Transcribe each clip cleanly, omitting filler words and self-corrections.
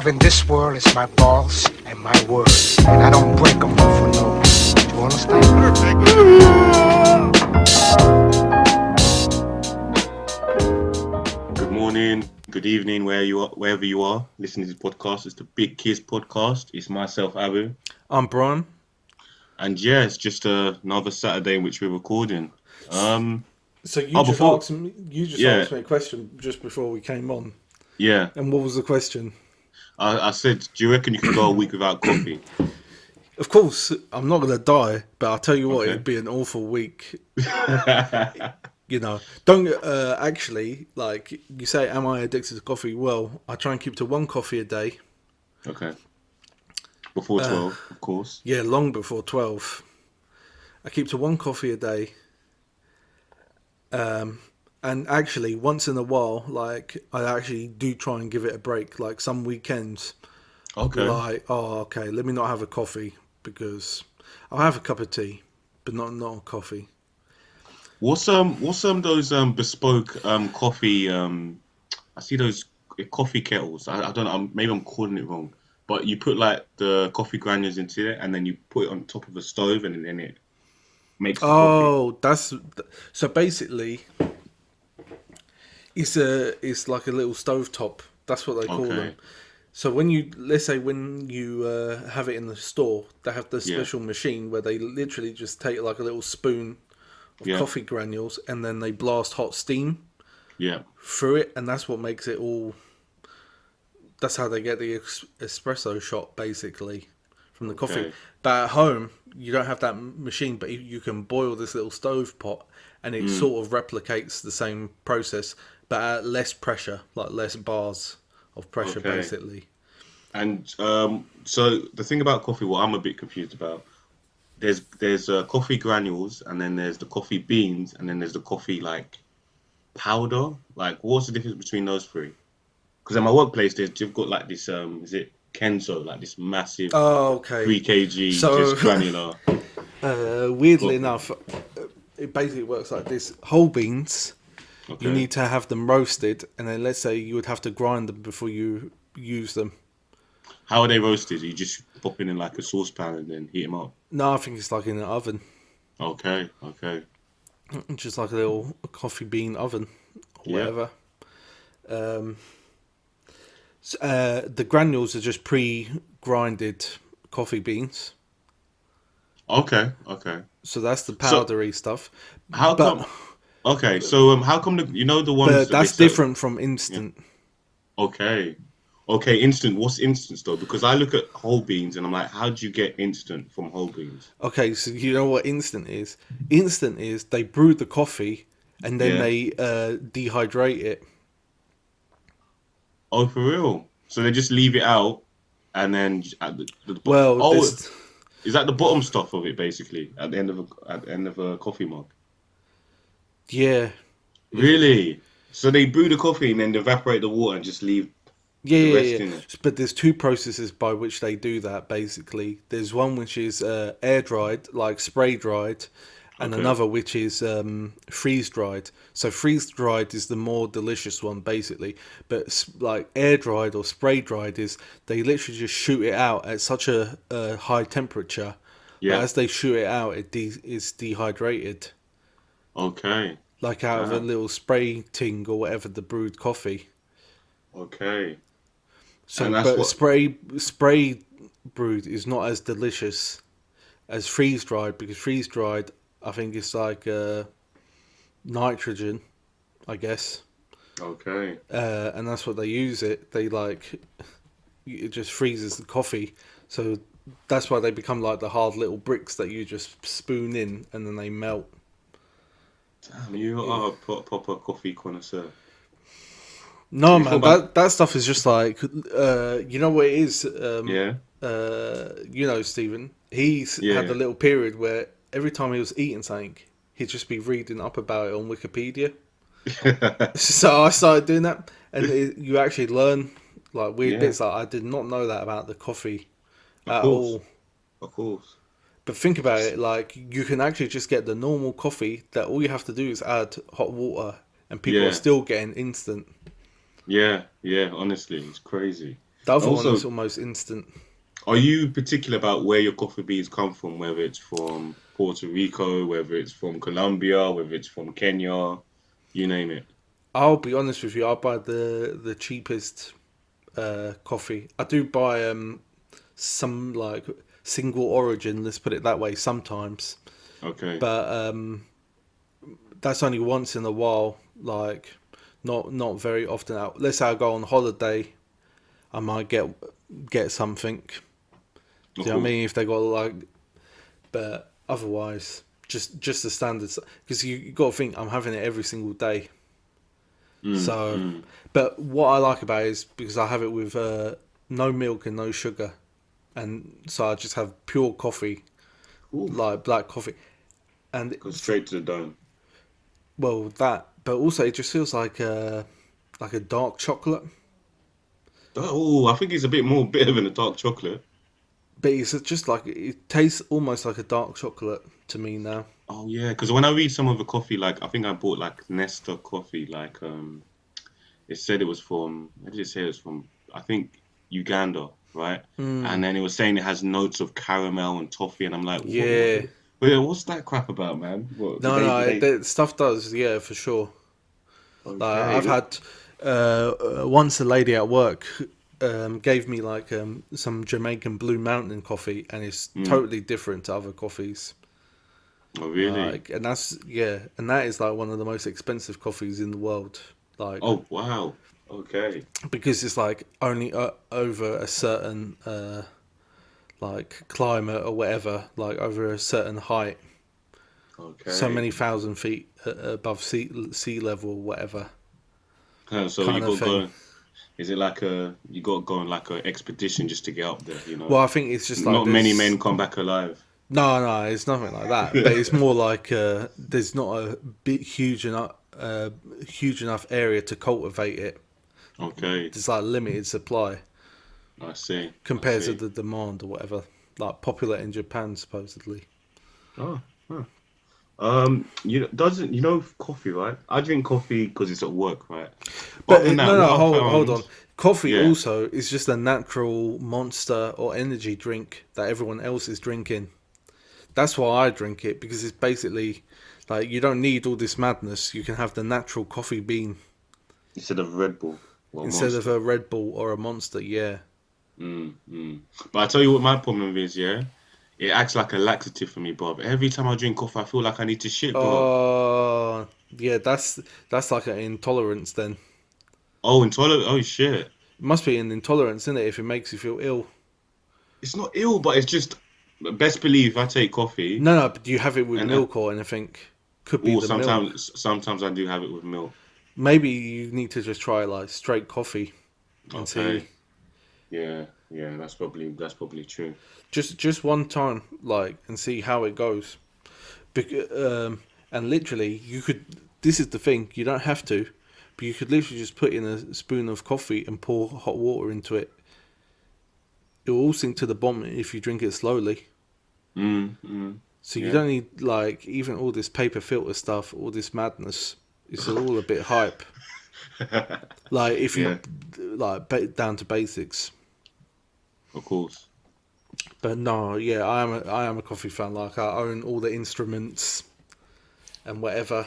in this world is my balls and my word. And I don't break them for no. Do you understand? Good morning, good evening, wherever you are listening to this podcast. It's the Big KIZ Podcast. It's myself, Abu. I'm Brian. And yeah, it's just another Saturday in which we're recording. So you Oh, just before- asked me. You just Yeah. asked me a question just before we came on. Yeah, And what was the question? I said, do you reckon you can go a week without coffee? Of course, I'm not gonna die, but I'll tell you what, Okay. it'd be an awful week. You know, don't actually like you say. Am I addicted to coffee? Well, I try and keep to one coffee a day. Okay. Before 12, of course. Yeah, long before 12. I keep to one coffee a day. And actually, once in a while, like I actually do try and give it a break. Like some weekends, I'll be Okay. like, oh, okay, let me not have a coffee because I'll have a cup of tea, but not a coffee. What's those bespoke coffee? I see those coffee kettles. I don't know. Maybe I'm calling it wrong. But you put like the coffee granules into it, and then you put it on top of a stove, and then it makes the coffee. Oh, that's so basically, it's like a little stovetop. That's what they call Okay. them. So let's say when you have it in the store, they have the special machine where they literally just take like a little spoon of Yeah. coffee granules and then they blast hot steam Yeah. through it, and that's what makes it all. That's how they get the espresso shot, basically, from the coffee. Okay. But at home, you don't have that machine, but you can boil this little stove pot, and it sort of replicates the same process, but at less pressure, like less bars of pressure, Okay. basically. And so the thing about coffee, what I'm a bit confused about, there's coffee granules, and then there's the coffee beans, and then there's the coffee like powder. Like, what's the difference between those three? Because at my workplace, they've got like this is it Kenzo, like this massive Oh, okay. 3 kg So- just granular. Weirdly Cool. enough, it basically works like this. Whole beans, Okay. you need to have them roasted, and then let's say you would have to grind them before you use them. How are they roasted? You just pop in like a saucepan and then heat them up. No, I think it's like in an oven. Okay. Okay. Just like a little coffee bean oven or Yeah. whatever. The granules are just pre-grinded coffee beans, Okay. Okay. so that's the powdery stuff. How But- come? Okay. So how come the ones But that that's they sell- different from instant. Okay. Okay, instant. What's instant though? Because I look at whole beans and I'm like, how do you get instant from whole beans? Okay, so you know what instant is? Instant is they brew the coffee and then Yeah. they dehydrate it. Oh, for real? So they just leave it out and then at the Well, oh, this- is that the bottom stuff of it basically at the end of a coffee mug? yeah. Really? So they brew the coffee and then evaporate the water and just leave. Yeah, The yeah, rest yeah. in it. But there's two processes by which they do that, basically. There's one which is air dried, like spray dried, and Okay. another which is freeze dried. So freeze dried is the more delicious one, basically. But like air dried or spray dried is they literally just shoot it out at such a high temperature. Yeah. But as they shoot it out, it's dehydrated, Okay. like out of a Wow. little spray ting or whatever, the brewed coffee. Okay. So, And that's but what- spray brewed is not as delicious as freeze dried, because freeze dried, I think it's like nitrogen, I guess, Okay. and that's what they use it. They like it just freezes the coffee, so that's why they become like the hard little bricks that you just spoon in and then they melt. Damn, you are a proper coffee connoisseur. No, You man, thought that stuff is just like you know what it is. Yeah. You know, Stephen, he's Yeah. had a little period where every time he was eating something, he'd just be reading up about it on Wikipedia. So I started doing that, and you actually learn like weird Yeah. bits. Like I did not know that about the coffee at course. all. Of course. But think about it, like you can actually just get the normal coffee that all you have to do is add hot water, and people Yeah. are still getting instant. Yeah. Yeah. Honestly, it's crazy. The other one Also, is almost instant. are you particular about where your coffee beans come from? Whether it's from Puerto Rico, whether it's from Colombia, whether it's from Kenya, you name it. I'll be honest with you. I buy the cheapest coffee. I do buy some like single origin. Let's put it that way. Sometimes, Okay. but that's only once in a while. Like not very often. Out. Let's say I go on holiday, I might get something. Do you know what I mean? If they got like, but otherwise, just the standards. Because you got to think I'm having it every single day. So, but what I like about it is because I have it with no milk and no sugar, and so I just have pure coffee, Ooh, like black coffee, and go straight to the dome. well that, but also it just feels like a dark chocolate, Oh, I think it's a bit more bitter than a dark chocolate. but it's just like it tastes almost like a dark chocolate to me now. Oh yeah, because when I read some of the coffee, like I think I bought like Nesta coffee, like it said it was from, where did it say it was from? I think Uganda, right? And then it was saying it has notes of caramel and toffee, and I'm like, Yeah, what's that crap about, man? What did no, they, no, did they? the stuff does, yeah, for sure. Like Okay, I've had once a lady at work gave me like some Jamaican Blue Mountain coffee, and it's totally different to other coffees. oh really? Like, and that's yeah, and that is like one of the most expensive coffees in the world. Like, Oh wow, okay, because it's like only over a certain like climate or whatever, like over a certain height, so okay. many thousand feet above sea level or whatever So you kind of got thing. going. Is it like you got to go on like a expedition just to get up there? You know, Well, I think it's just like not many there's men come back alive. no, it's nothing like that. But it's more like there's not a big huge enough area to cultivate it. Okay, There's like limited supply I see. I compared to see. the demand or whatever. Like popular in Japan supposedly. Oh, huh. You know coffee, right? I drink coffee because it's at work, right? But But other than that, no, what I hold on. found, Coffee yeah, also is just a natural monster or energy drink that everyone else is drinking. That's why I drink it because it's basically like you don't need all this madness. You can have the natural coffee bean instead of Red Bull, well, instead of Monster. a Red Bull or a Monster. Yeah. Mm. But I tell you what, my problem is, yeah, it acts like a laxative for me, bro. Every time I drink coffee, I feel like I need to shit, bro. Yeah. That's like an intolerance. Then it Oh, intolerant. Oh shit. must be an intolerance, isn't it? If it makes you feel ill. It's not ill, but it's just best believe I take coffee, No. But do you have it with and milk or anything? Could be or the milk. sometimes I do have it with milk. Maybe you need to just try like straight coffee and see. Okay. Yeah, that's probably true. Just one time, like, and see how it goes. And literally, you could. This is the thing. You don't have to, but you could literally just put in a spoon of coffee and pour hot water into it. It will all sink to the bottom if you drink it slowly. Mm. So you Yeah. don't need like even all this paper filter stuff, all this madness. It's all a bit hype. Like if you Yeah, down to basics. of course. But no, yeah, I am a coffee fan. Like I own all the instruments and whatever.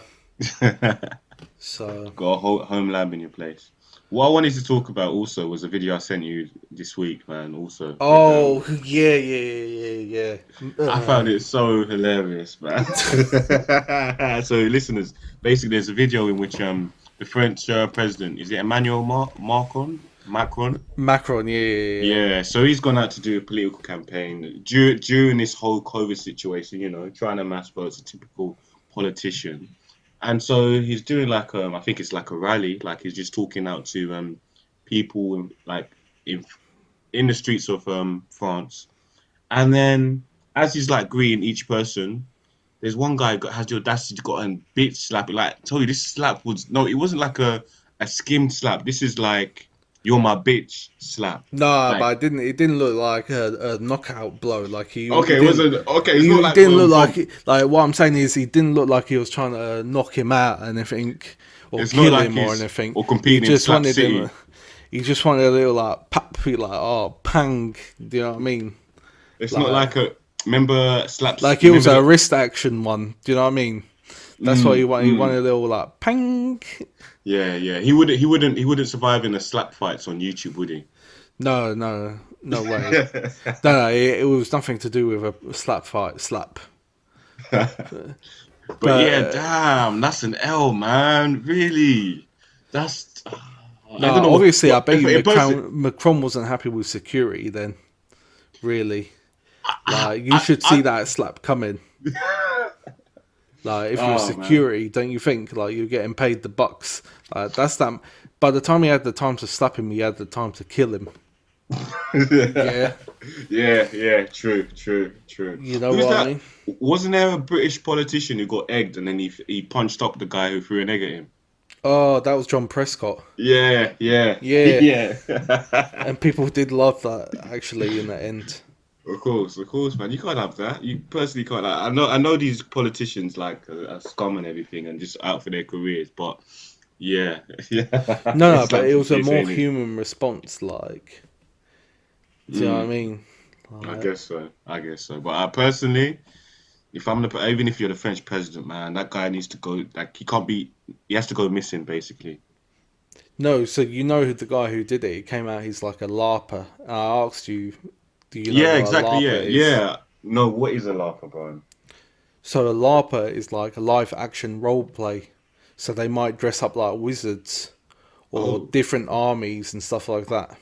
So Got a whole home lab in your place. What I wanted to talk about also was a video I sent you this week, man. Also with oh yeah. I found it so hilarious, man. So, listeners, basically, there's a video in which the French president, is it Emmanuel Macron? Macron, yeah. Yeah, so he's gone out to do a political campaign during this whole COVID situation, you know, trying to mass vote, a typical politician. And so he's doing like I think it's like a rally, like he's just talking out to people like in the streets of France. And then as he's like greeting each person, there's one guy has the audacity to go and bitch slap it. Like, I told you, this slap was no, it wasn't like a skimmed slap. This is like you're my bitch slap. No, Like, but it didn't look like a knockout blow. Like he okay, it didn't. wasn't okay. It's not He like didn't look like what I'm saying is he didn't look like he was trying to knock him out and anything or it's not kill like him or he's anything. or He competing in just Slap wanted him. City. You just want a little like pap, like oh pang. Do you know what I mean? It's not like a remember slaps. Like it was Remember a the, wrist action one. Do you know what I mean? That's what you want. You want mm. a little like pang. Yeah, yeah. He wouldn't survive in the slap fights on YouTube, would he? No, no, no way. No, it was nothing to do with a slap fight. Slap. But But yeah, damn, that's an L, man. Really, that's. no, I don't know obviously, I bet if you it person. Macron wasn't happy with security then. Really, like you I, should see I, that slap coming. Like if you're oh man. security, don't you think like you're getting paid the bucks? Like that's that. By the time he had the time to slap him, he had the time to kill him. Yeah, Yeah, yeah, true, true, true. you know Who's what I that? mean. Wasn't there a British politician who got egged and then he punched up the guy who threw an egg at him? Oh, that was John Prescott. Yeah, yeah, Yeah, yeah. and people did love that actually in the end. Of course, man. You can't have that. You personally can't. I know these politicians like are scum and everything, and just out for their careers. But yeah, yeah. No, no, It's but like it was a more saying it. human response. Like, do you know what I mean? I Like, guess so. I guess so. But personally, if I'm even if you're the French president, man, that guy needs to go. Like, he can't be. He has to go missing, basically. no, so you know who the guy who did it? He came out. He's like a LARPer. And I asked you, do you know Yeah, what a exactly. LARPer Yeah, is? yeah. No, what is a laugher, bro? So a LARPer is like a live action role play. So they might dress up like wizards or Oh, different armies and stuff like that.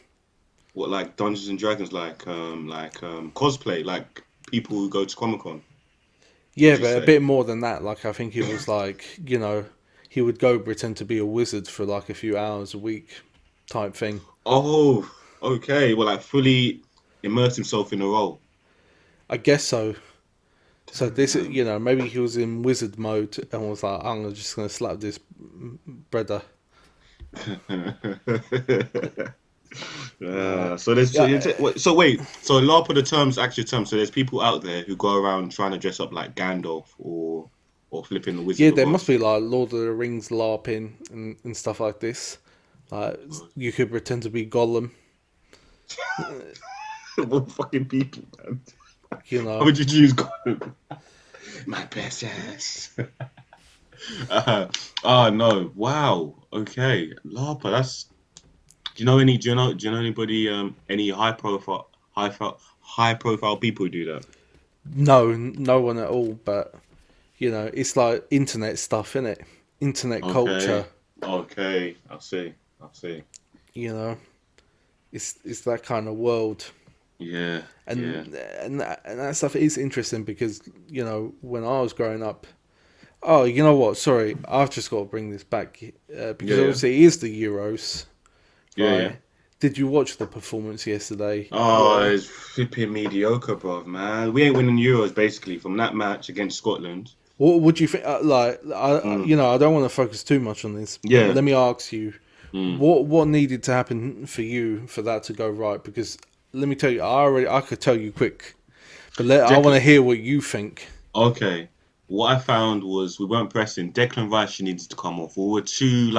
what like Dungeons and Dragons, cosplay, like people who go to Comic Con. Yeah, Would you but a say? bit more than that. Like I think it was like, he would go pretend to be a wizard for like a few hours a week type thing. Oh, okay. Well, like fully immerse himself in the role. I guess so. So this, Damn. maybe he was in wizard mode and was like, I'm just gonna slap this brother. So there's Yeah, so wait, so LARP are the terms, actual terms. So there's people out there who go around trying to dress up like Gandalf or flipping the Wizard yeah, of there must Oz. be like Lord of the Rings LARPing and stuff like this. Like you could pretend to be Gollum, What fucking people, man? you How know. would you choose God? My precious. Oh no! Wow. Okay, LARPer. That's. Do you know any? Do you know? Do you know anybody? Any high profile people who do that? No, no one at all. But it's like internet stuff, innit? Internet culture. Okay. Okay. I see. I see. You know, it's that kind of world. Yeah. Yeah. And that stuff is interesting because when I was growing up. Oh, you know what? Sorry, I've just got to bring this back because Yeah. Yeah. obviously it is the Euros, Yeah. Yeah. right? Did you watch the performance yesterday? Oh, it's flipping mediocre, bro, man. We ain't winning Euros basically from that match against Scotland. What would you think? Mm. I don't want to focus too much on this. Yeah. Let me ask you, Mm. what needed to happen for you for that to go right? Because let me tell you, I could tell you quick, but I want to Declan. hear what you think. Okay. What I found was we weren't pressing. Declan Rice needed to come off. We were too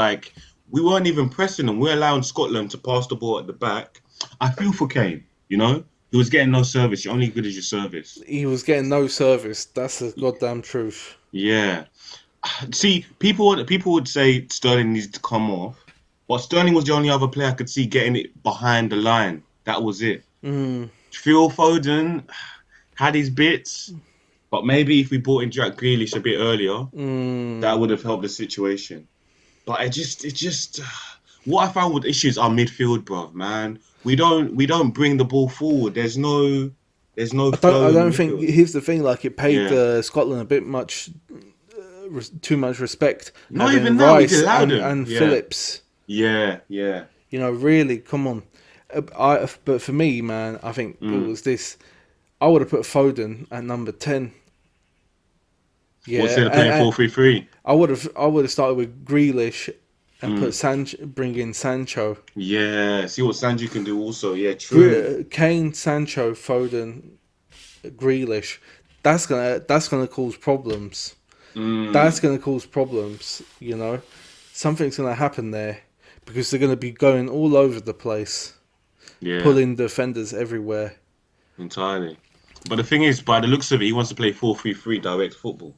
we weren't even pressing them. We're allowing Scotland to pass the ball at the back. I feel for Kane. He was getting no service. You're only good as your service. He was getting no service. That's the goddamn truth. Yeah. See, people would say Sterling needs to come off, but Sterling was the only other player I could see getting it behind the line. That was it. Mm. Phil Foden had his bits, but maybe if we brought in Jack Grealish a bit earlier, that would have helped the situation. But it just what I found with issues are midfield, bruv, man. We don't bring the ball forward. There's no I flow in the don't think. midfield. Here's the thing: like it paid Yeah. Scotland a bit much, too much respect Not having even that. We Rice allowed him. and Yeah. Phillips. Yeah. Yeah. Really, come on. But for me, man, I think it Mm. was this. I would have put Foden at number 10. What's Yeah, it playing 4-3-3? I would have started with Grealish and Mm. bring in Sancho. Yeah. See what Sanju can do also. Yeah, true. Kane, Sancho, Foden, Grealish. That's gonna cause problems. That's Mm. gonna cause problems. Something's gonna happen there because they're going to be going all over the place, Yeah, pulling defenders everywhere. entirely. But the thing is, by the looks of it, he wants to play 4-3-3 direct football.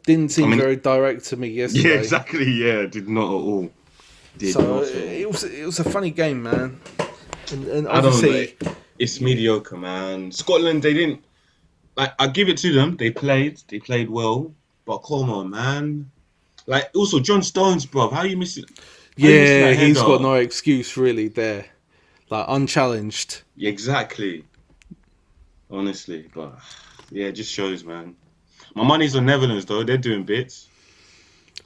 Didn't I seem mean, very direct to me yeah, yesterday. exactly. Yeah, did not at all. Did So not at all. it was a funny game, man. And I don't know. obviously, It's mediocre, man. Scotland, they didn't. Like, I give it to them. They played well. But come on, man. Like, also John Stones, bro. How you missing? How you missing yeah, that he's got header? no excuse really there, like unchallenged. Exactly. Honestly, but yeah, it just shows, man. My money's on Netherlands though. They're doing bits.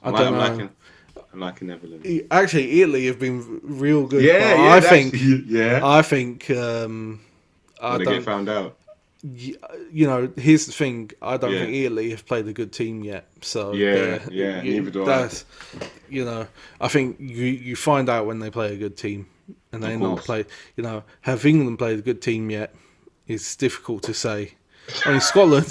I don't I'm know. liking Netherlands. Actually, Italy have been real good, Yeah, but yeah, yeah. I think, I When they get don't. found out. You know, here's the thing. I don't Yeah. think Italy have played a good team yet. So Yeah, yeah, neither do I. that's, you know, I think you find out when they play a good team, and they Of not course. play. You know, have England played a good team yet? It's difficult to say. I mean, Scotland.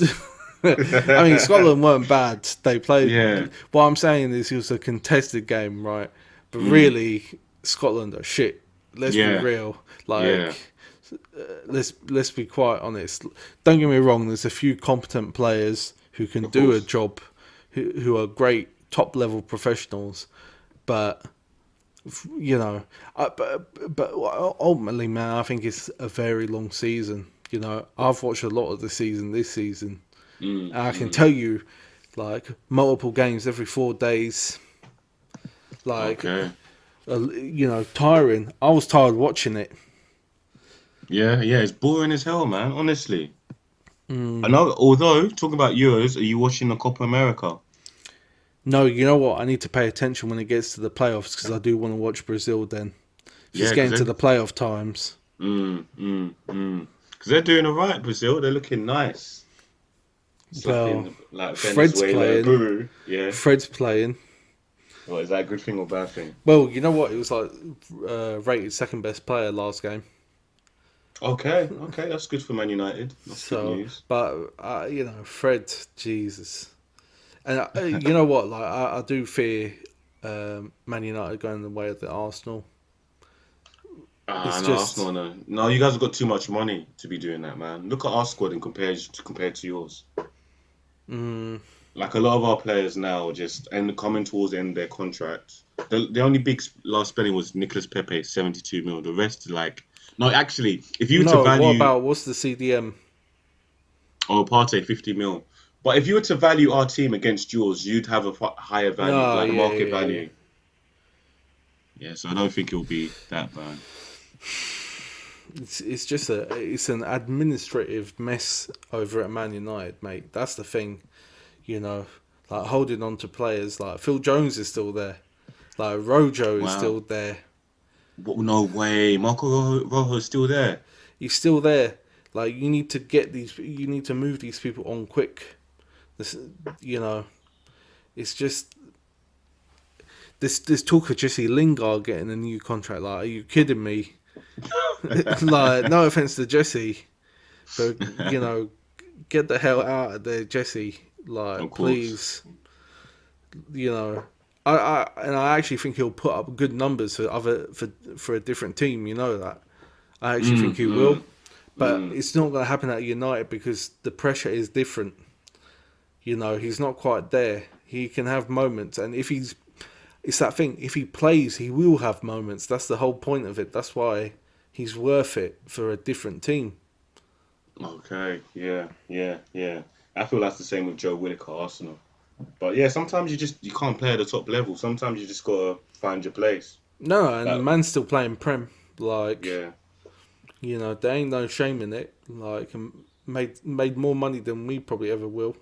I mean, Scotland weren't bad. They played. Yeah. What I'm saying is, it was a contested game, right? But really, Scotland are shit. Let's be Yeah. real. Yeah. Let's be quite honest. Don't get me wrong. There's a few competent players who can Of do a course. job, who are great top level professionals, but you know, but ultimately, man, I think it's a very long season. You know, I've watched a lot of the season this season. And I can tell you, like, multiple games every 4 days. Like, Okay. you know, tiring. I was tired watching it. Yeah, yeah, it's boring as hell, man. Honestly. I know. Although talking about Euros, are you watching the Copa America? No, you know what? I need to pay attention when it gets to the playoffs because I do want to watch Brazil then. If Yeah, it's 'cause getting to they- the playoff times. Because they're doing all right, Brazil. They're looking nice. Slapping like Fred's Venezuela, playing. Peru. Yeah. Fred's playing. Well, is that a good thing or bad thing? Well, you know what? It was like rated second best player last game. Okay, okay, that's good for Man United. That's good So, news. but you know, Fred, Jesus, and you know what? Like, I do fear Man United going the way of the Arsenal. It's No, just Arsenal, no. No, you guys have got too much money to be doing that, man. Look at our squad and compared to yours. Like a lot of our players now are just coming towards the end of their contract. The only big last spending was Nicolas Pepe, 72 mil. The rest, like, no, actually, if you were to no. What value about what's the CDM? Partey, 50 mil. But if you were to value our team against yours, you'd have a higher value, No, like a yeah, market yeah, value. Yeah, so I don't think it'll be that bad. It's just it's an administrative mess over at Man United, mate. That's the thing, you know. Like holding on to players like Phil Jones is still there, like Rojo is Wow. still there. No way, Marco Rojo's still there. He's still there. Like you need to move these people on quick. This, you know, it's just this talk of Jesse Lingard getting a new contract. Like, are you kidding me? Like, no offense to Jesse, but you know, get the hell out of there, Jesse. Like, Of course. please. You know, I actually think he'll put up good numbers for a different team. You know that. I actually think he will, but it's not going to happen at United because the pressure is different. You know, he's not quite there. He can have moments, and it's that thing. If he plays, he will have moments. That's the whole point of it. That's why he's worth it for a different team. Okay, yeah. I feel that's the same with Joe Willock at Arsenal. But yeah, sometimes you can't play at the top level. Sometimes you just gotta find your place. No, and the man's still playing Prem. Like, Yeah. you know, there ain't no shame in it. Like, and made more money than we probably ever will.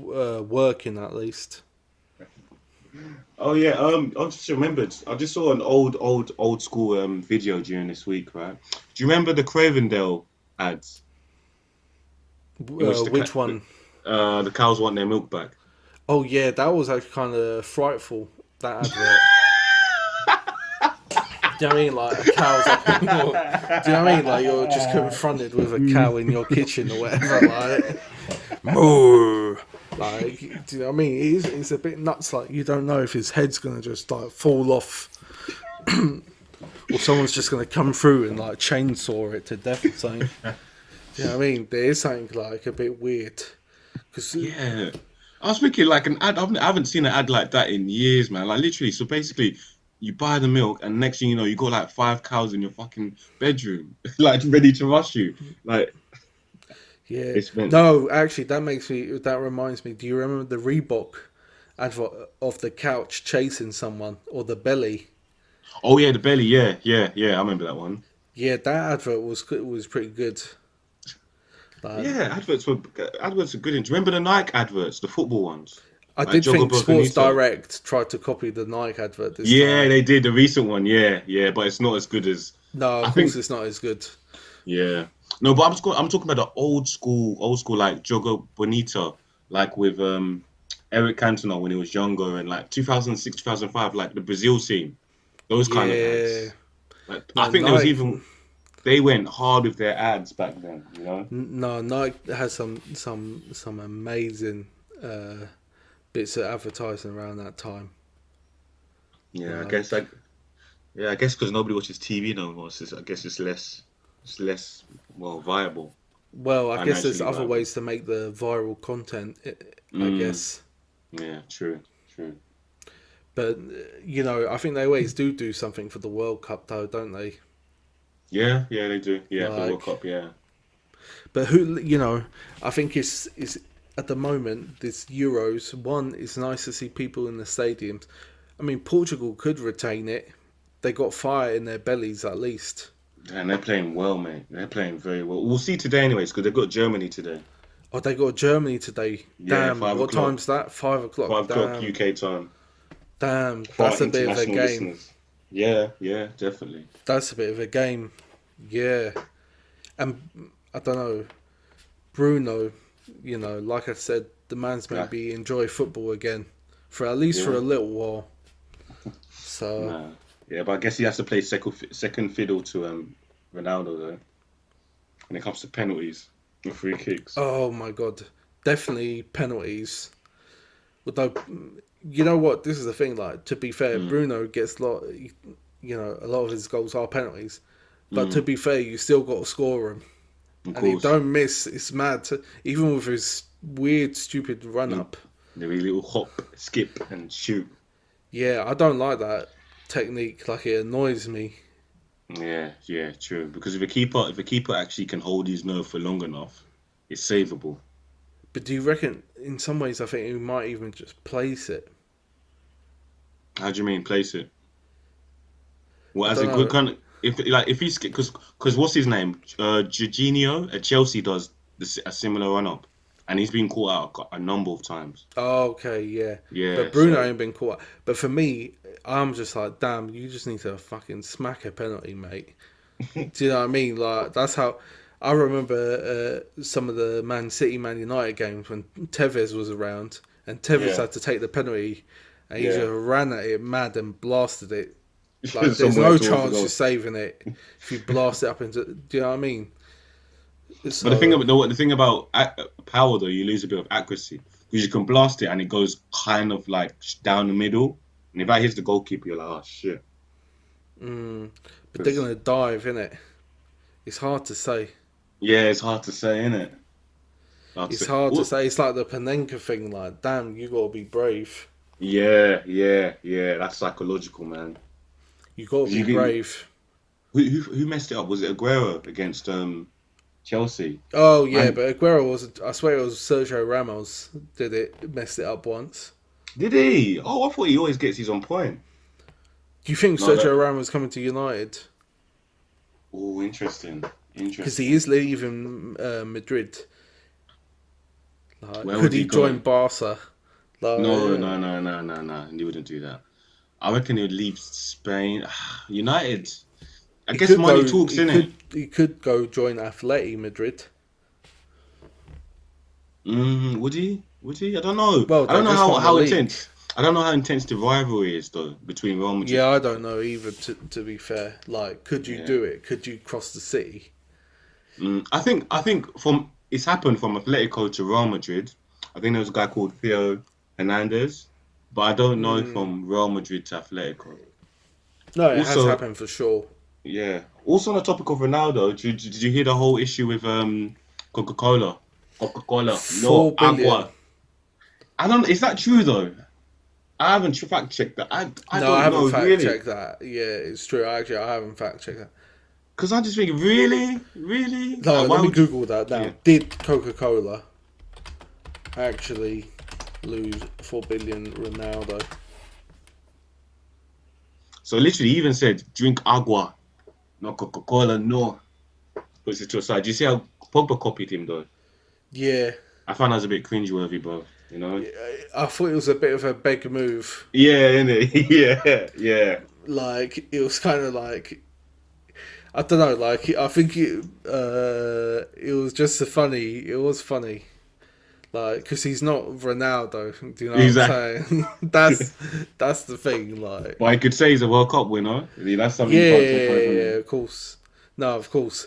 Working at least. Oh yeah. I just remembered. I just saw an old school video during this week. Right. Do you remember the Cravendale ads? Which one? The cows want their milk back. Oh yeah, that was actually kind of frightful. That advert. Do you know what I mean? Like a cow's up in your, do you know what I mean? Like you're just confronted with a cow in your kitchen or whatever. Like, moo. Like, do you know what I mean? It's a bit nuts. Like, you don't know if his head's gonna just like fall off, or someone's just gonna come through and like chainsaw it to death or something. Do you know what I mean? There is something like a bit weird. Cause Yeah. I was thinking like an ad. I haven't seen an ad like that in years, man. Like literally. So basically, you buy the milk, and next thing you know, you got like 5 cows in your fucking bedroom, like ready to rush you. Like yeah, it's meant. no, actually, that reminds me. Do you remember the Reebok advert of the couch chasing someone or the belly? Oh yeah, the belly. Yeah, yeah, yeah. I remember that one. Yeah, that advert was pretty good. Like, Yeah, adverts are good. Do you remember the Nike adverts, the football ones, I like did think Jogger Sports Bonito? Direct tried to copy the Nike advert this Yeah, time. they did the recent one. Yeah, yeah, but it's not as good as No, I of course think. it's not as good. Yeah, no, but I'm talking about the old school like Jogger Bonito, like with Eric Cantona when he was younger and like 2006, 2005, like the Brazil team, those kind of Yeah, ads. Like I no think there was Nike. even they went hard with their ads back then, you know? No, Nike has some amazing bits of advertising around that time. Yeah, Like, I guess because nobody watches TV no more, so I guess it's less well viable, well, I guess there's financially other viable. ways to make the viral content. I Mm, guess, yeah, true, true. but I think they always do something for the World Cup, though, don't they? Yeah, yeah, they do. Yeah, for the World Like, Cup, yeah. but I think it's at the moment this Euros one. It's nice to see people in the stadiums. I mean, Portugal could retain it. They got fire in their bellies at least. And they're playing well, mate. They're playing very well. We'll see today, anyways, because they've got Germany today. Oh, they got Germany today. Yeah, Damn, five what o'clock. time's that? 5 o'clock. 5 o'clock Damn, UK time. damn. For our That's a bit of a international game. listeners. Yeah, yeah, definitely. That's a bit of a game. Yeah, and I don't know, Bruno. Like I said, the man's Yeah, maybe enjoy football again for at least for yeah. a little while. So, Nah. Yeah, but I guess he has to play second fiddle to Ronaldo though when it comes to penalties and free kicks. oh my god, definitely penalties. Although, you know what? This is the thing. Like, to be fair, Mm, Bruno gets a lot of his goals are penalties. But to mm, be fair, you still got to score them, of and he course. don't miss. It's mad. Even with his weird, stupid run Mm, up. the wee little hop, skip, and shoot. Yeah, I don't like that technique. Like, it annoys me. Yeah, yeah, true. Because if a keeper actually can hold his nerve for long enough, it's savable. But do you reckon? In some ways, I think he might even just place it. How do you mean place it? Well, I as don't a good know. kind of if he's because what's his name? Jorginho at Chelsea does a similar run up, and he's been caught out a number of times. Oh, okay, yeah. Yeah, But Bruno so ain't been caught. But for me, I'm just like, damn, you just need to fucking smack a penalty, mate. Do you know what I mean? Like, that's how I remember some of the Man United games when Tevez was around and Tevez yeah, had to take the penalty and he yeah. just ran at it mad and blasted it. Like, there's Somewhere no towards the chance you're goal. saving it if you blast it up into. Do you know what I mean? But the thing So, about the thing about power though, you lose a bit of accuracy because you can blast it and it goes kind of like down the middle, and if that hits the goalkeeper, you're like, oh shit. mm, but they're Because gonna dive in it. It's hard to say. yeah, it's hard to say, isn't it? Hard to It's say. hard to Well, say. It's like the Panenka thing. Like, damn, you gotta be brave. yeah, yeah, yeah. That's psychological, man. You gotta 'Cause be brave. who messed it up? Was it Aguero against Chelsea? Oh yeah, Man, but Aguero was. I swear it was Sergio Ramos did it. Messed it up once. did he? Oh, I thought he always gets his on point. Do you think No, that. Sergio Ramos coming to United? Oh, interesting, Because he interesting. is leaving Madrid. Like, Where could would he he join go? Barca? Like, No, no, no, no, no, no. He wouldn't do that. I reckon he'd leave Spain. United. I he guess could money go. talks, innit? He could go join Atleti Madrid. Would he? Would he? I don't know. Well, I they don't know just won the how league. intense. I don't know how intense the rivalry is though between Real Madrid. Yeah, I don't know either. To be fair, like, could you Yeah. do it? Could you cross the city? I think from it's happened from Atletico to Real Madrid, I think there was a guy called Theo Hernandez, but I don't know from Real Madrid to Atletico. No, it has Also, happened for sure. yeah. Also on the topic of Ronaldo, did you hear the whole issue with Coca-Cola? Coca-Cola, no 4 billion. agua. I don't. Is that true though? I haven't fact checked that. I No, I don't haven't know fact really, checked that. Yeah, it's true. Actually, I haven't fact checked that. because I just think really. No, Like, let why me would you? Google that now. Yeah. Did Coca-Cola actually lose 4 billion Ronaldo? So literally, he even said, "Drink agua, no Coca-Cola, no." Puts it to a side. Do you see how Pogba copied him though? Yeah. I found that was a bit cringeworthy, bro. You know? I thought it was a bit of a beg move. Yeah, innit? Yeah. Like, it was kind of like, I don't know, like, I think it was just a funny, it was funny. Like, because he's not Ronaldo, do you know what Exactly. I'm saying? That's the thing, like. But I could say he's a World Cup winner. That's something you can't take away from Yeah, him. of course. No, of course.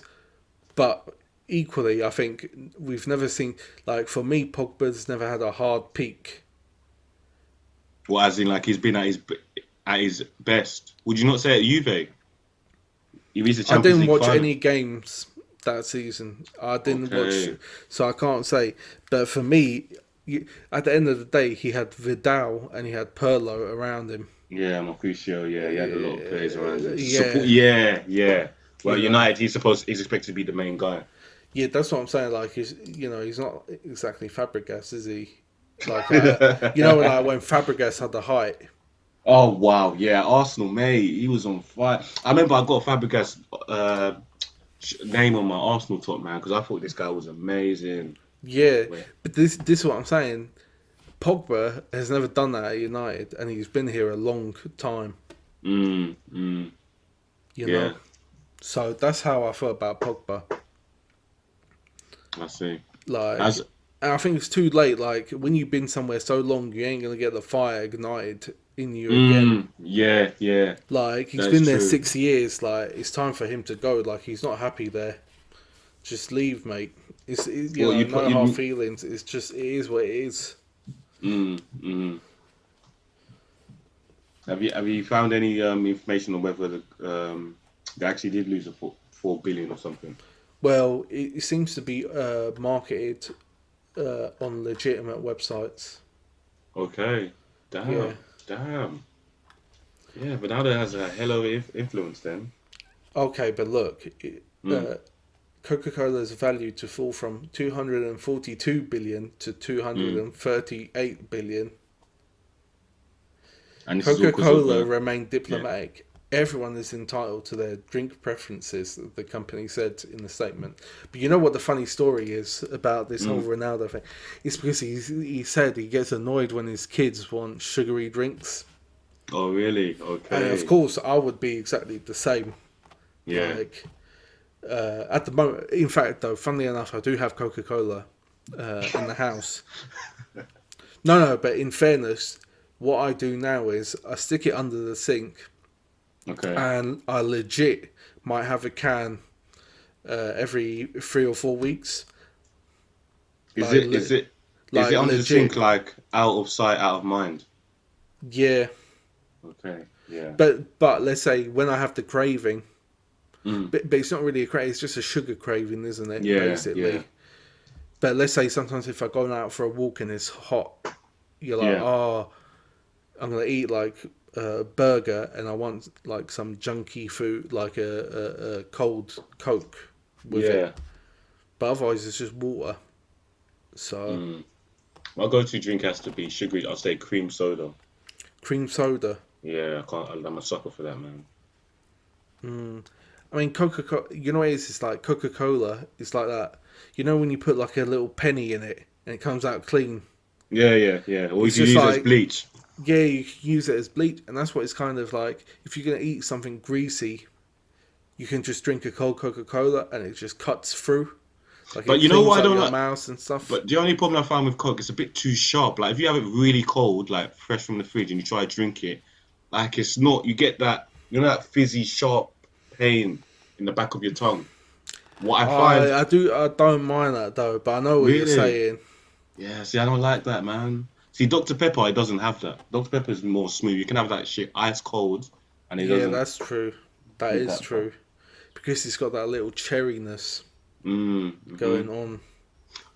But equally, I think we've never seen, like, for me, Pogba's never had a hard peak. Well, as in, like, he's been at his best. Would you not say at Juve? He reached the I Champions didn't League watch final. any games that season. I didn't watch, Okay. so I can't say. But for me, at the end of the day, he had Vidal and he had Pirlo around him. Yeah, Mercutio. Yeah, he had a lot of players around him. Support. Yeah, Yeah. Well, you know. United, he's expected to be the main guy. Yeah, that's what I'm saying. Like, he's not exactly Fabregas, is he? Like, when Fabregas had the height. Oh wow, yeah, Arsenal, mate, he was on fire. I remember I got Fabregas name on my Arsenal top man because I thought this guy was amazing. Yeah, Wait. but this is what I'm saying. Pogba has never done that at United, and he's been here a long time. Mm, mm, You yeah, know, so that's how I feel about Pogba. I see. Like, As and I think it's too late. Like, when you've been somewhere so long, you ain't gonna get the fire ignited in you again. yeah, Like, he's that is been there true. 6 years. Like, it's time for him to go. Like, he's not happy there. Just leave, mate. Well, you put no hard you. feelings. It's just, it is what it is. Mm. Have you found any information on whether they actually did lose a 4 billion or something? Well, it seems to be marketed on legitimate websites. Okay, Yeah. damn. Yeah, Ronaldo has a hell of influence then. Okay, but look, Mm. Coca-Cola's value to fall from 242 billion to 238 billion. And this is all because of Coca-Cola remained diplomatic. Everyone is entitled to their drink preferences, the company said in the statement. But you know what the funny story is about this whole Ronaldo thing? It's because he said he gets annoyed when his kids want sugary drinks. Oh, really? And Okay. of course, I would be exactly the same. Yeah. Like, at the moment, in fact, though, funnily enough, I do have Coca-Cola in the house. No, but in fairness, what I do now is I stick it under the sink, Okay. and I legit might have a can every 3 or 4 weeks. Is Like, it is it like under the legit. sink, like out of sight, out of mind? Yeah, Okay. Yeah. but let's say when I have the craving, Mm. but it's not really a craving; it's just a sugar craving, isn't it? Yeah, Basically. yeah. But let's say sometimes if I go out for a walk and it's hot, you're like, Yeah. oh, I'm gonna eat like a burger and I want like some junky food, like a cold Coke with Yeah. it. But otherwise, it's just water. So My go-to drink has to be sugary. I'll say cream soda. cream soda. Yeah, I can't. I'm a sucker for that, man. I mean, Coca-Cola. You know what it is? It's like Coca-Cola. It's like that. You know when you put like a little penny in it and it comes out clean. Yeah. Or It's you just use it as like- bleach. Yeah, you can use it as bleach, and that's what it's kind of like. If you're gonna eat something greasy, you can just drink a cold Coca-Cola, and it just cuts through. Like, But it you know cleans what I up don't your like? mouth and stuff. But the only problem I found with Coke, it's a bit too sharp. Like if you have it really cold, like fresh from the fridge, and you try to drink it, like it's not. You get that, that fizzy, sharp pain in the back of your tongue. What I find, I don't mind that though, but I know what you're Really? saying. Yeah, see, I don't like that, man. See, Dr. Pepper, it doesn't have that. Dr. Pepper is more smooth. You can have that shit ice cold, and it Yeah, doesn't that's true. That give is that pop. true because it's got that little cherryness Mm-hmm. going on.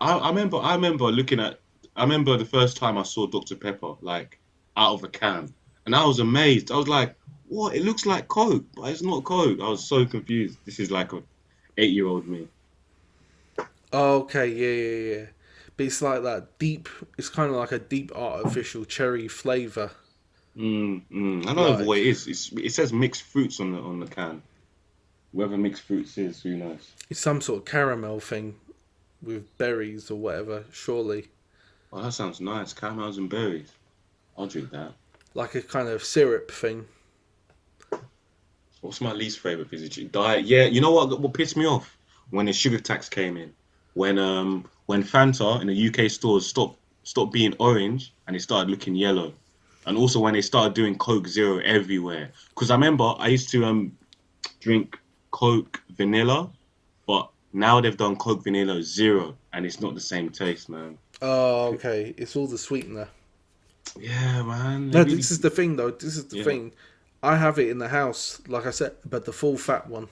I remember looking at. I remember the first time I saw Dr. Pepper, like out of a can, and I was amazed. I was like, "What? It looks like Coke, but it's not Coke." I was so confused. This is like a 8-year-old me. Oh, okay, yeah, yeah, yeah. But it's like that deep. It's kind of like a deep artificial cherry flavor. I don't know Like what it is. It says mixed fruits on the can. Whether mixed fruits is, who knows? it's some sort of caramel thing with berries or whatever. Surely, Oh, that sounds nice. Caramels and berries. I'll drink that. like a kind of syrup thing. What's my least favorite fizzy drink? Diet. Yeah, you know what pissed me off? When the sugar tax came in. When Fanta in the UK stores stopped being orange and it started looking yellow. And also when they started doing Coke Zero everywhere. Because I remember I used to drink Coke Vanilla, but now they've done Coke Vanilla Zero and it's not the same taste, man. Oh, okay. It's all the sweetener. Yeah, man. They No, really this is the thing though. This is the yeah. thing. I have it in the house, like I said, but the full fat one.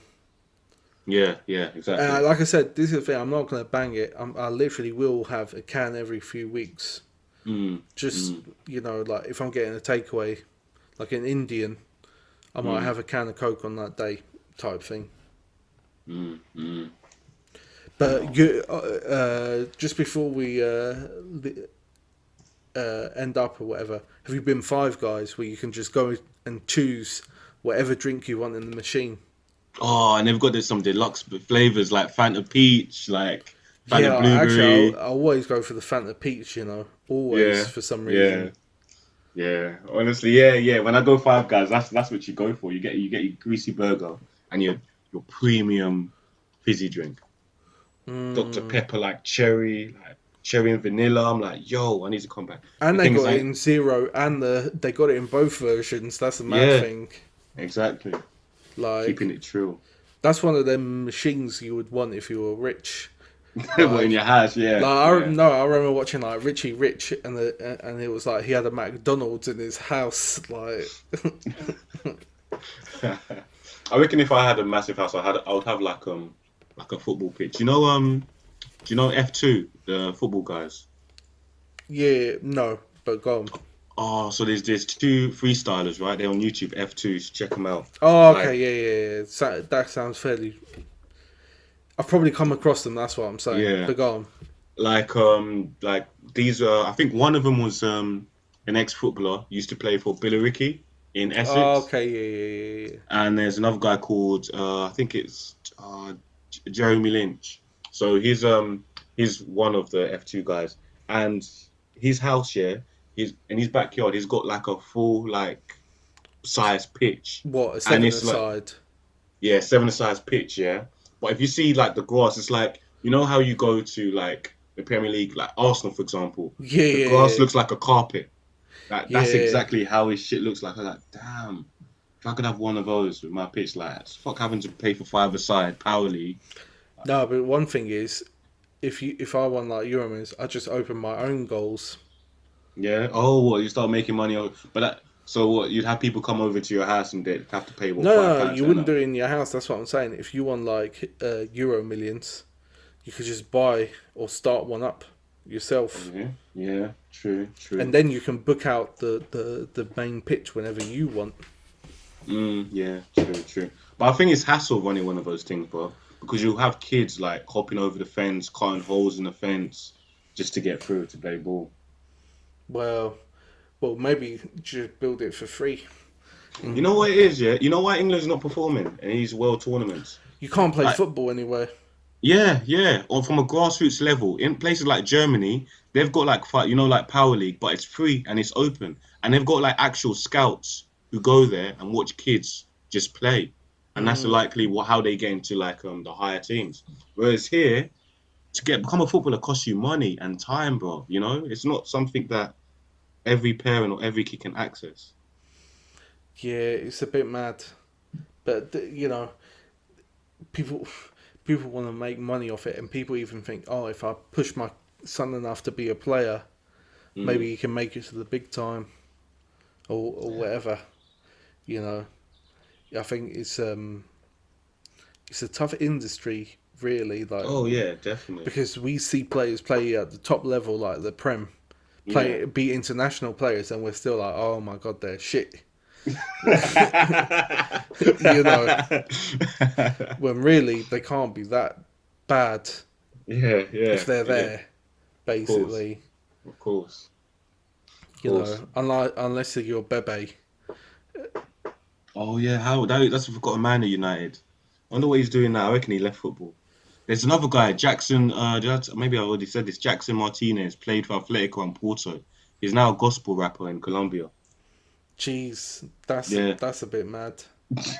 Yeah, And exactly. like I said, this is the thing. I'm not going to bang it. I literally will have a can every few weeks. Mm, Just mm, like if I'm getting a takeaway, like an Indian, I might mm, have a can of Coke on that day, type thing. mm. But Oh. you, just before we end up or whatever, have you been Five Guys where you can just go and choose whatever drink you want in the machine? Oh, and they've got this some deluxe flavors like Fanta Peach, like Fanta Yeah, actually, Blueberry. I always go for the Fanta Peach. Always Yeah, for some yeah, reason. yeah. Honestly, yeah. When I go Five Guys, that's what you go for. You get your greasy burger and your premium fizzy drink. Dr. Mm. Pepper like cherry and vanilla. I'm like, yo, I need to come back. The And they thing is, got it in zero, and they got it in both versions. That's the mad yeah, thing. exactly. Like Keeping it true. that's one of them machines you would want if you were rich. But in Like, your house, like yeah, I yeah. no, I remember watching like Richie Rich, and it was like he had a McDonald's in his house. Like, I reckon if I had a massive house, I would have like a football pitch. Do you know F2, the football guys? yeah, no, but go on. Oh, so there's two freestylers, right? They're on YouTube, F2s, check them out. Oh, okay, Like, yeah. That sounds fairly. I've probably come across them. That's what I'm saying. yeah, But go on. like these I think one of them was an ex-footballer, used to play for Billericay in Oh, Essex, okay, yeah. and there's another guy called I think it's Jeremy Lynch. So he's one of the F2 guys, and his house, yeah, he's in his backyard. He's got like a full like size pitch, What a and seven it's like aside. yeah, 7 size pitch, yeah. But if you see like the grass, it's like you know how you go to like the Premier League, like Arsenal, for example, Yeah, the grass yeah, looks like a carpet. That's yeah. exactly how his shit looks like. I was like, damn. If I could have one of those with my pitch, like, fuck having to pay for 5 aside Power League. No, but one thing is, if I won like Euros, I just open my own goals. Yeah. Oh, what? You start making money. But so what? You'd have people come over to your house and they'd have to pay what, five No, pounds you to wouldn't enter. do it in your house. That's what I'm saying. If you won like Euro millions, you could just buy or start one up yourself, Yeah. True. and then you can book out the main pitch whenever you want. Yeah. True. But I think it's hassle running one of those things, bro. Because you'll have kids like hopping over the fence, cutting holes in the fence just to get through to play ball. Well, maybe just build it for free. You know what it is, yeah? You know why England's not performing in these world tournaments? You can't play Like, football anywhere. yeah. Or from a grassroots level, in places like Germany, they've got like like Power League, but it's free and it's open, and they've got like actual scouts who go there and watch kids just play, and that's Mm, likely how they get into like the higher teams. Whereas here, to become a footballer costs you money and time, bro. You know, it's not something that every parent or every kid can access. yeah, it's a bit mad, but people people want to make money off it, and people even think, oh, if I push my son enough to be a player, maybe he can make it to the big time, or whatever. You know, I think it's a tough industry, really. Like, Oh yeah, definitely. because we see players play at the top level, like the Prem, Yeah. be international players, and we're still like, oh my god, they're shit. You know, when really they can't be that bad Yeah, yeah, if they're yeah. there, Of course, basically. of course, of You course. know, unless you're Bebe. Oh yeah, how that's forgot a man at United. I wonder what he's doing now. I reckon he left football. There's another guy, Jackson. Maybe I already said this. Jackson Martinez played for Atletico and Porto. He's now a gospel rapper in Colombia. Jeez, Yeah, that's a bit mad.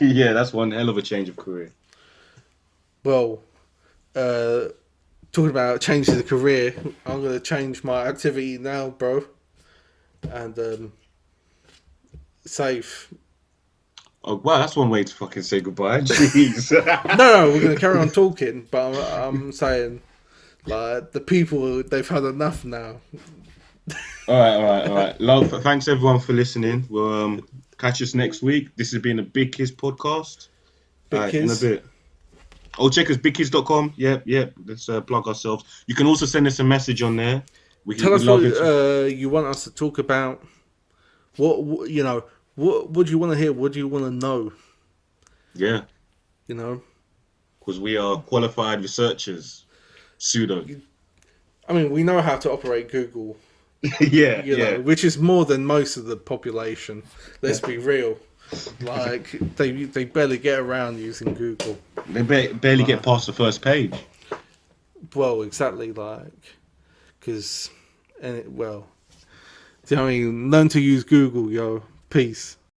yeah, that's one hell of a change of career. Well, uh, talking about changing the career, I'm gonna change my activity now, bro, and save. Oh wow, that's one way to fucking say goodbye. Jeez. No, we're gonna carry on talking, but I'm saying, like, the people, they've had enough now. All right. Love. Thanks everyone for listening. We'll catch us next week. This has been a Big KIZ podcast. All Big right, in a kids. bit. Oh, check us bigkiz.com. Yep. Let's plug ourselves. You can also send us a message on there. Tell We'd us what love it. you want us to talk about. What you know? What do you want to hear? What do you want to know? Yeah, You know, because we are qualified researchers. Pseudo. I mean, we know how to operate Google. Yeah, You know, yeah. which is more than most of the population. Let's be real. Like, they barely get around using Google. They barely get past the first page. Well, exactly, like, because, well, do you know what I mean? Learn to use Google, yo. Peace.